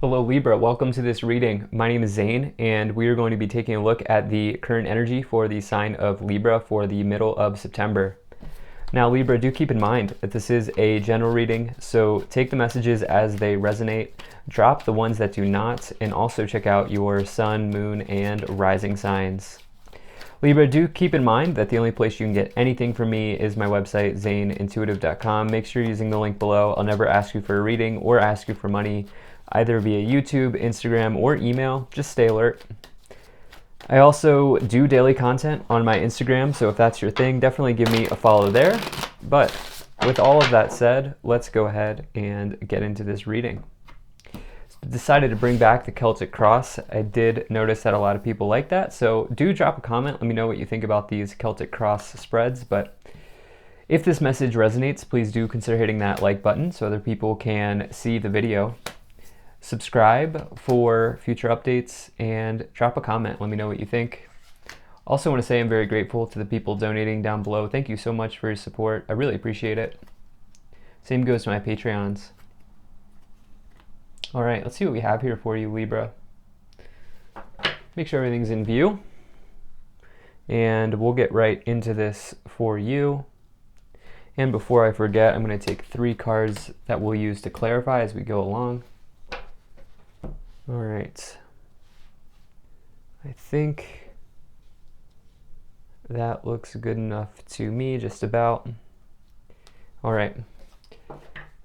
Hello Libra, welcome to this reading. My name is Zane and we are going to be taking a look at the current energy for the sign of Libra for the middle of September. Now Libra, do keep in mind that this is a general reading, so take the messages as they resonate, drop the ones that do not, and also check out your sun, moon, and rising signs. Libra, do keep in mind that the only place you can get anything from me is my website, zaneintuitive.com. Make sure you're using the link below. I'll never ask you for a reading or ask you for money, either via YouTube, Instagram, or email. Just stay alert. I also do daily content on my Instagram, so if that's your thing, definitely give me a follow there. But with all of that said, let's go ahead and get into this reading. Decided to bring back the Celtic cross. I did notice that a lot of people like that, so do drop a comment. Let me know what you think about these Celtic cross spreads. But if this message resonates, please do consider hitting that like button so other people can see the video. Subscribe for future updates and drop a comment. Let me know what you think. Also want to say I'm very grateful to the people donating down below. Thank you so much for your support. I really appreciate it. Same goes to my Patreons. All right, let's see what we have here for you, Libra. Make sure everything's in view. And we'll get right into this for you. And before I forget, I'm going to take 3 cards that we'll use to clarify as we go along. All right. I think that looks good enough to me, just about. All right.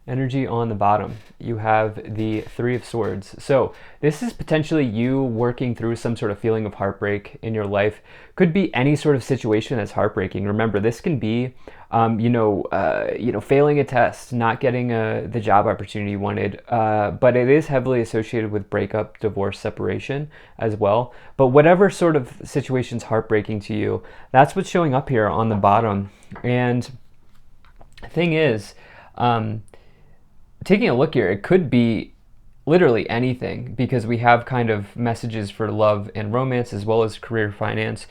Energy on the bottom, you have the 3 of Swords. So this is potentially you working through some sort of feeling of heartbreak in your life. Could be any sort of situation that's heartbreaking. Remember, this can be, failing a test, not getting the job opportunity you wanted, but it is heavily associated with breakup, divorce, separation as well. But whatever sort of situation's heartbreaking to you, that's what's showing up here on the bottom. And the thing is, taking a look here, it could be literally anything because we have kind of messages for love and romance as well as career finance.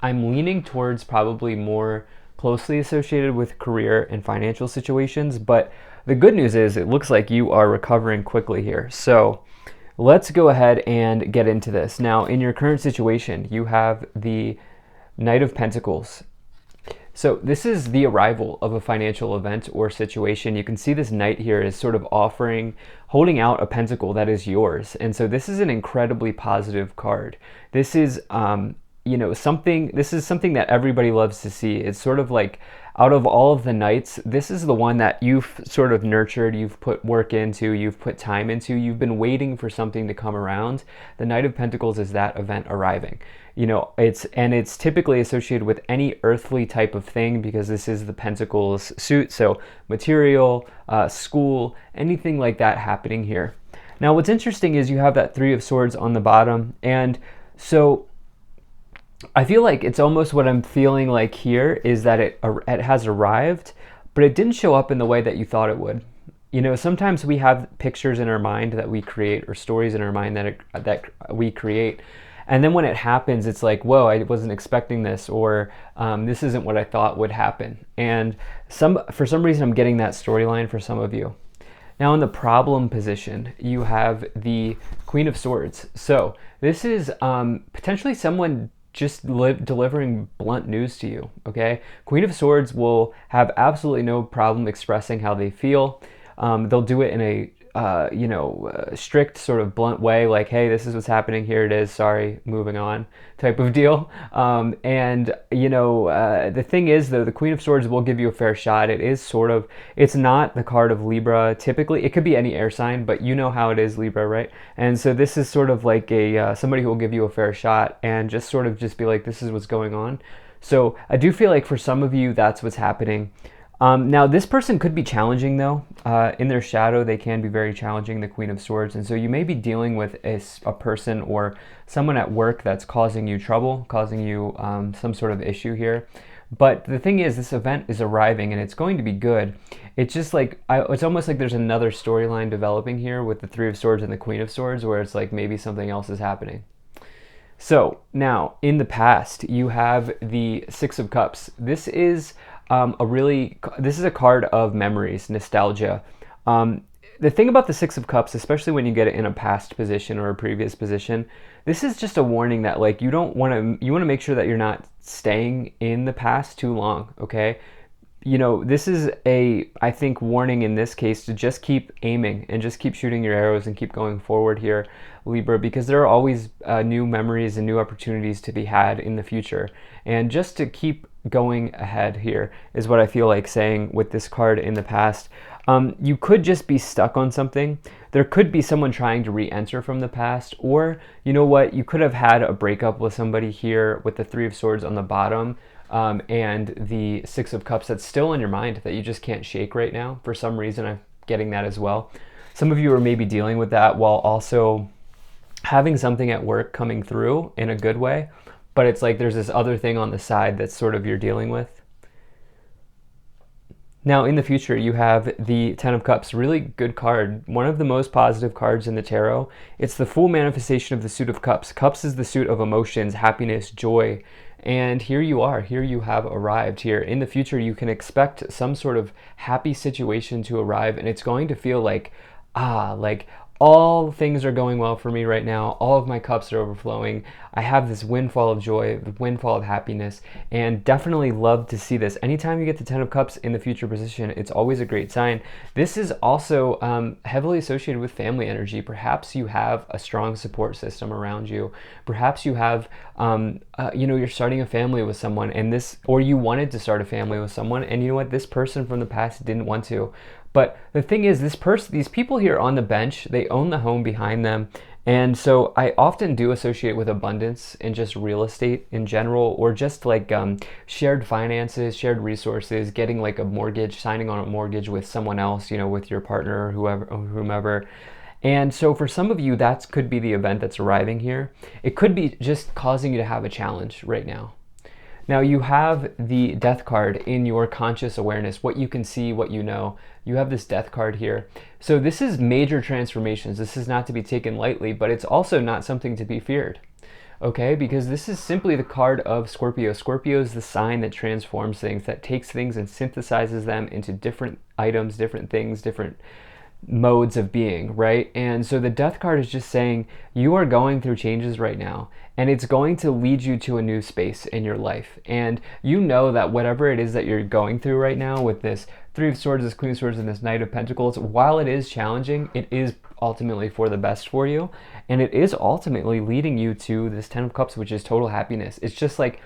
I'm leaning towards probably more closely associated with career and financial situations, but the good news is it looks like you are recovering quickly here. So let's go ahead and get into this. Now, in your current situation, you have the Knight of Pentacles. So this is the arrival of a financial event or situation. You can see this knight here is sort of holding out a pentacle that is yours. And so this is an incredibly positive card. This is, something that everybody loves to see. It's sort of like out of all of the knights, this is the one that you've sort of nurtured, you've put work into, you've put time into, you've been waiting for something to come around. The Knight of Pentacles is that event arriving. It's typically associated with any earthly type of thing because this is the Pentacles suit. So material, school, anything like that happening here. Now, what's interesting is you have that 3 of Swords on the bottom. And so I feel like it's almost what I'm feeling like here is that it has arrived, but it didn't show up in the way that you thought it would. Sometimes we have pictures in our mind that we create or stories in our mind that we create. And then when it happens, it's like, whoa, I wasn't expecting this, or this isn't what I thought would happen. And for some reason, I'm getting that storyline for some of you. Now, in the problem position, you have the Queen of Swords. So this is potentially someone just delivering blunt news to you, okay? Queen of Swords will have absolutely no problem expressing how they feel. They'll do it in a strict sort of blunt way, like, hey, this is what's happening, here it is, sorry, moving on type of deal. The thing is, though, the Queen of Swords will give you a fair shot. It's not the card of Libra typically. It could be any air sign, but you know how it is, Libra, right? And so this is sort of like somebody who will give you a fair shot and just be like, this is what's going on. So I do feel like for some of you, that's what's happening. Now, this person could be challenging, though. In their shadow, they can be very challenging, the Queen of Swords. And so you may be dealing with a person or someone at work that's causing you trouble, causing you some sort of issue here. But the thing is, this event is arriving and it's going to be good. It's just like, it's almost like there's another storyline developing here with the 3 of Swords and the Queen of Swords, where it's like maybe something else is happening. So now, in the past, you have the 6 of Cups. This is a card of memories, nostalgia. The thing about the Six of Cups, especially when you get it in a past position or a previous position, this is just a warning that like you want to make sure that you're not staying in the past too long, okay? This is I think, warning in this case to just keep aiming and just keep shooting your arrows and keep going forward here, Libra, because there are always new memories and new opportunities to be had in the future. And just to keep going ahead here is what I feel like saying with this card in the past. You could just be stuck on something. There could be someone trying to re-enter from the past, or you know what, you could have had a breakup with somebody here with the Three of Swords on the bottom. And the Six of Cups that's still in your mind that you just can't shake right now. For some reason, I'm getting that as well. Some of you are maybe dealing with that while also having something at work coming through in a good way, but it's like there's this other thing on the side that's sort of you're dealing with. Now, in the future, you have the Ten of Cups, really good card, one of the most positive cards in the tarot. It's the full manifestation of the suit of cups. Cups is the suit of emotions, happiness, joy. And here you are, here you have arrived here. In the future, you can expect some sort of happy situation to arrive, and it's going to feel like, like all things are going well for me right now. All of my cups are overflowing. I have this windfall of joy, windfall of happiness, and definitely love to see this. Anytime you get the Ten of Cups in the future position, it's always a great sign. This is also heavily associated with family energy. Perhaps you have a strong support system around you. Perhaps you have, you're starting a family with someone, or you wanted to start a family with someone, and you know what? This person from the past didn't want to. But the thing is, these people here on the bench, they own the home behind them. And so I often do associate with abundance in just real estate in general, or just like shared finances, shared resources, getting like a mortgage, signing on a mortgage with someone else, with your partner or whomever. And so for some of you, that could be the event that's arriving here. It could be just causing you to have a challenge right now. Now you have the Death card in your conscious awareness, what you can see, what you know. You have this Death card here. So this is major transformations. This is not to be taken lightly, but it's also not something to be feared. Okay, because this is simply the card of Scorpio. Scorpio is the sign that transforms things, that takes things and synthesizes them into different items, different things, different modes of being, right? And so the Death card is just saying you are going through changes right now, and it's going to lead you to a new space in your life. And you know that whatever it is that you're going through right now with this Three of Swords, this Queen of Swords, and this Knight of Pentacles, while it is challenging, it is ultimately for the best for you, and it is ultimately leading you to this Ten of Cups, which is total happiness. It's just like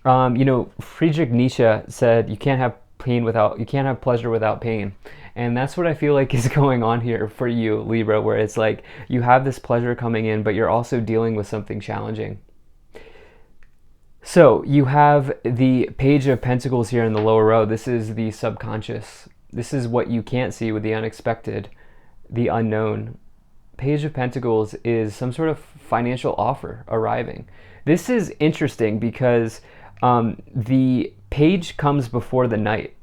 Friedrich Nietzsche said, you can't have pleasure without pain. And that's what I feel like is going on here for you, Libra, where it's like you have this pleasure coming in, but you're also dealing with something challenging. So you have the Page of Pentacles here in the lower row. This is the subconscious. This is what you can't see with the unexpected, the unknown. Page of Pentacles is some sort of financial offer arriving. This is interesting because the page comes before the knight.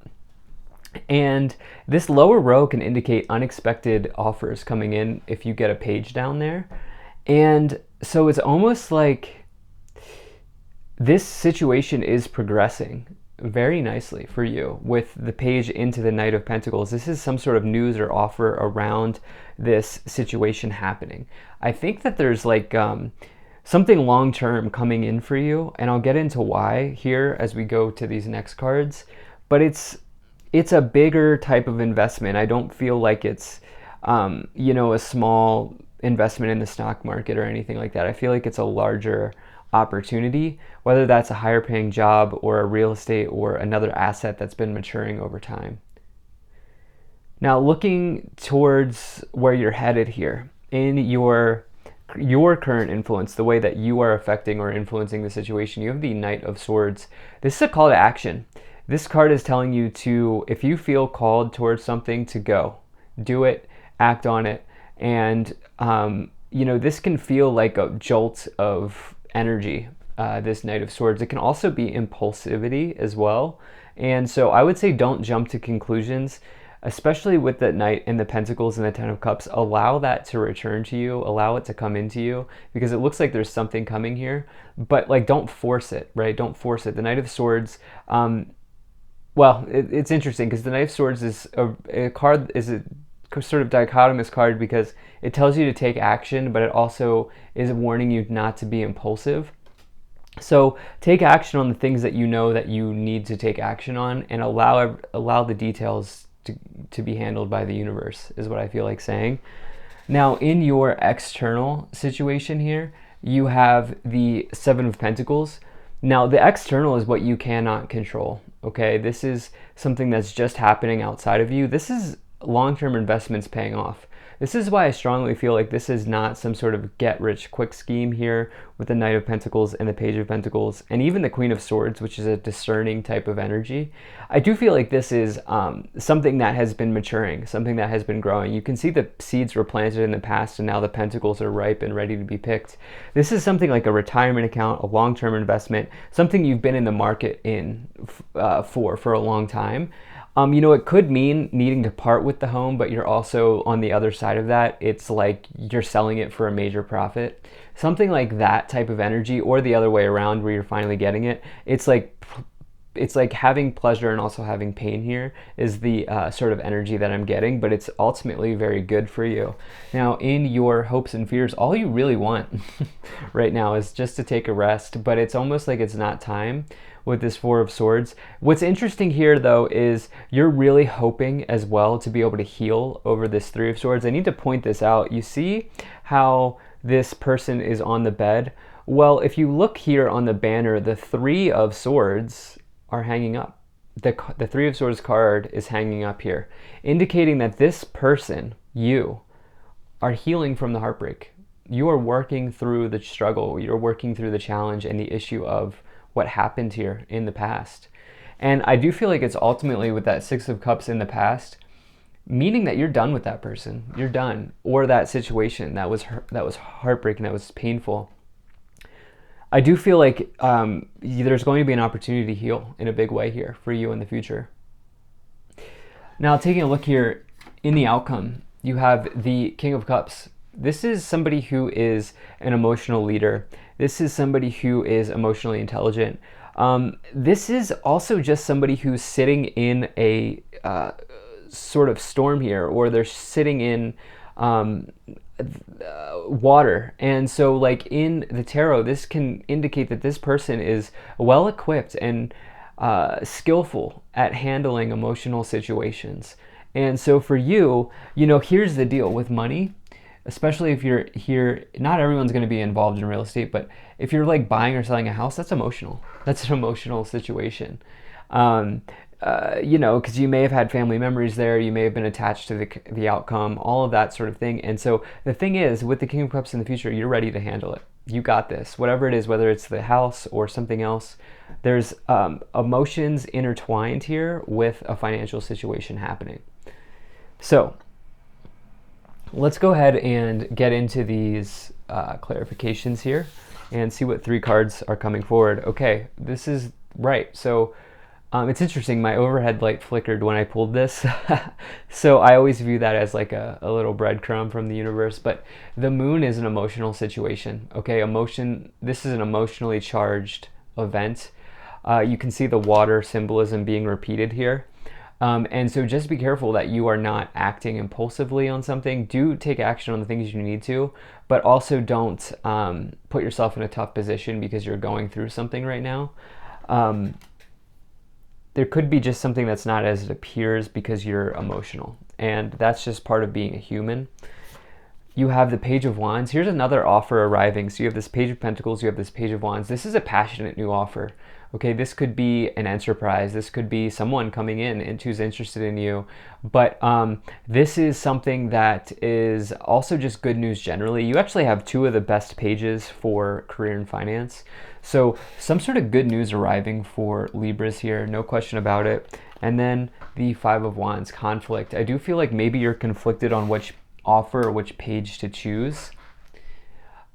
And this lower row can indicate unexpected offers coming in if you get a page down there. And so it's almost like this situation is progressing very nicely for you with the page into the Knight of Pentacles. This is some sort of news or offer around this situation happening. I think that there's like something long-term coming in for you, and I'll get into why here as we go to these next cards. But it's a bigger type of investment. I don't feel like it's, a small investment in the stock market or anything like that. I feel like it's a larger opportunity, whether that's a higher paying job or a real estate or another asset that's been maturing over time. Now, looking towards where you're headed here in your current influence, the way that you are affecting or influencing the situation, you have the Knight of Swords. This is a call to action. This card is telling you to, if you feel called towards something, to go. Do it, act on it. And, this can feel like a jolt of energy, this Knight of Swords. It can also be impulsivity as well. And so I would say don't jump to conclusions, especially with that Knight and the Pentacles and the Ten of Cups. Allow that to return to you. Allow it to come into you, because it looks like there's something coming here. But don't force it, right? Don't force it. The Knight of Swords, it's interesting because the Knight of Swords is a card, is a sort of dichotomous card because it tells you to take action, but it also is warning you not to be impulsive. So take action on the things that you know that you need to take action on, and allow the details to be handled by the universe, is what I feel like saying. Now, in your external situation here, you have the Seven of Pentacles. Now, the external is what you cannot control, okay? This is something that's just happening outside of you. This is long-term investments paying off. This is why I strongly feel like this is not some sort of get-rich-quick scheme here with the Knight of Pentacles and the Page of Pentacles, and even the Queen of Swords, which is a discerning type of energy. I do feel like this is something that has been maturing, something that has been growing. You can see the seeds were planted in the past, and now the pentacles are ripe and ready to be picked. This is something like a retirement account, a long-term investment, something you've been in the market for a long time. It could mean needing to part with the home, but you're also on the other side of that. It's like you're selling it for a major profit. Something like that type of energy, or the other way around where you're finally getting it. It's like having pleasure and also having pain here is the sort of energy that I'm getting, but it's ultimately very good for you. Now, in your hopes and fears, all you really want right now is just to take a rest, but it's almost like it's not time with this Four of Swords. What's interesting here, though, is you're really hoping as well to be able to heal over this Three of Swords. I need to point this out. You see how this person is on the bed? Well, if you look here on the banner, the Three of Swords are hanging up. The Three of Swords card is hanging up here, indicating that this person, you, are healing from the heartbreak. You are working through the struggle. You're working through the challenge and the issue of what happened here in the past. And I do feel like it's ultimately with that Six of Cups in the past, meaning that you're done with that person. You're done. Or that situation that was heartbreaking, that was painful. I do feel like there's going to be an opportunity to heal in a big way here for you in the future. Now, taking a look here in the outcome, you have the King of Cups. This is somebody who is an emotional leader. This is somebody who is emotionally intelligent. This is also just somebody who's sitting in a sort of storm here, or they're sitting in water. And so like in the tarot, this can indicate that this person is well equipped and skillful at handling emotional situations. And so for you, here's the deal with money. Especially if you're here, not everyone's going to be involved in real estate, but if you're like buying or selling a house, that's emotional. That's an emotional situation. Because you may have had family memories there, you may have been attached to the outcome, all of that sort of thing. And so the thing is, with the King of Cups in the future, you're ready to handle it. You got this. Whatever it is, whether it's the house or something else, there's emotions intertwined here with a financial situation happening. So let's go ahead and get into these clarifications here and see what three cards are coming forward. Okay, this is right. So it's interesting. My overhead light flickered when I pulled this. So I always view that as like a little breadcrumb from the universe. But the moon is an emotional situation. Okay, this is an emotionally charged event. You can see the water symbolism being repeated here. And so just be careful that you are not acting impulsively on something. Do take action on the things you need to, but also don't put yourself in a tough position because you're going through something right now. There could be just something that's not as it appears because you're emotional, and that's just part of being a human. You have the Page of Wands. Here's another offer arriving. So you have this Page of Pentacles, you have this Page of Wands. This is a passionate new offer. Okay, this could be an enterprise. This could be someone coming in and who's interested in you. But this is something that is also just good news generally. You actually have two of the best pages for career and finance. So some sort of good news arriving for Libras here, no question about it. And then the Five of Wands, conflict. I do feel like maybe you're conflicted on which offer or which page to choose.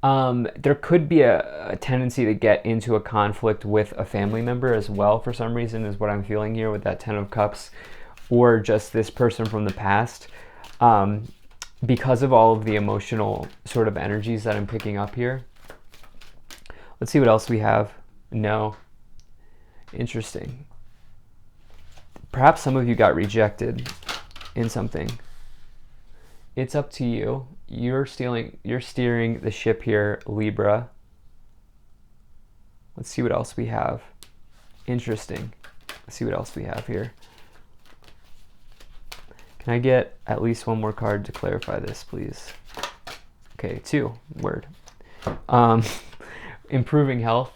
There could be a tendency to get into a conflict with a family member as well for some reason, is what I'm feeling here with that Ten of Cups, or just this person from the past, because of all of the emotional sort of energies that I'm picking up here. Let's see what else we have. No. Interesting. Perhaps some of you got rejected in something. It's up to you. You're steering the ship here, Libra. Let's see what else we have. Interesting. Let's see what else we have here. Can I get at least one more card to clarify this, please? Okay, 2. Word. Improving health.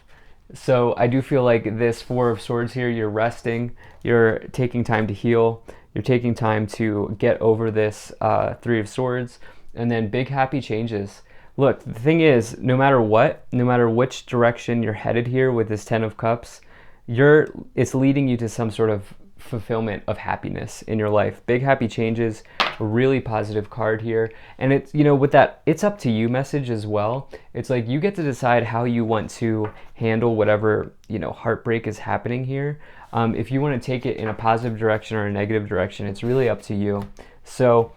So I do feel like this 4 of Swords here, you're resting, you're taking time to heal, you're taking time to get over this 3 of Swords, and then big happy changes. Look, the thing is, no matter what, no matter which direction you're headed here with this 10 of Cups, it's leading you to some sort of fulfillment of happiness in your life. Big happy changes, a really positive card here. And it's, with that it's up to you message as well. It's like you get to decide how you want to handle whatever, heartbreak is happening here. If you want to take it in a positive direction or a negative direction, it's really up to you. So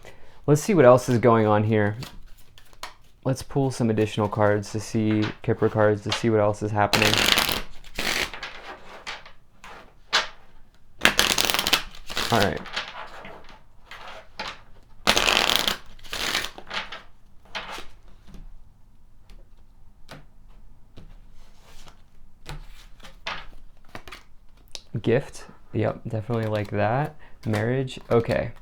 let's see what else is going on here. Let's pull some additional cards to see, Kipper cards, to see what else is happening. All right. Gift. Yep, definitely like that. Marriage. Okay.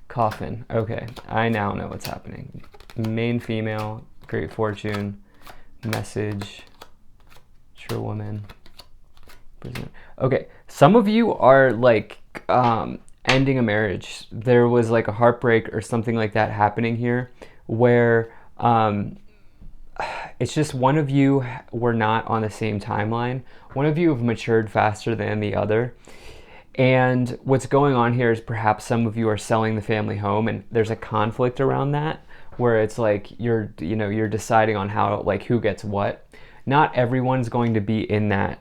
Coffin. Okay. I now know what's happening. Main female, great fortune, message, true woman. Okay. Some of you are like ending a marriage. There was like a heartbreak or something like that happening here where it's just one of you were not on the same timeline. One of you have matured faster than the other. And what's going on here is perhaps some of you are selling the family home, and there's a conflict around that where it's like you're deciding on how, like, who gets what. Not everyone's going to be in that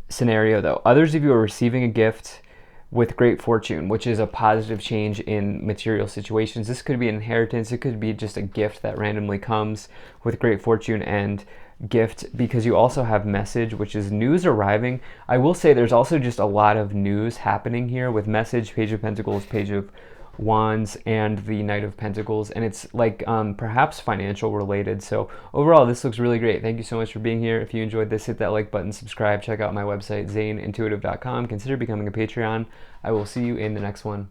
scenario though. Others of you are receiving a gift with great fortune, which is a positive change in material situations. This could be an inheritance. It could be just a gift that randomly comes with great fortune and gift, because you also have message, which is news arriving. I will say there's also just a lot of news happening here with message, Page of Pentacles, Page of Wands, and the Knight of Pentacles, and it's like perhaps financial related. So overall, this looks really great. Thank you so much for being here. If you enjoyed this, hit that like button, subscribe, check out my website, zaneintuitive.com. Consider becoming a Patreon. I will see you in the next one.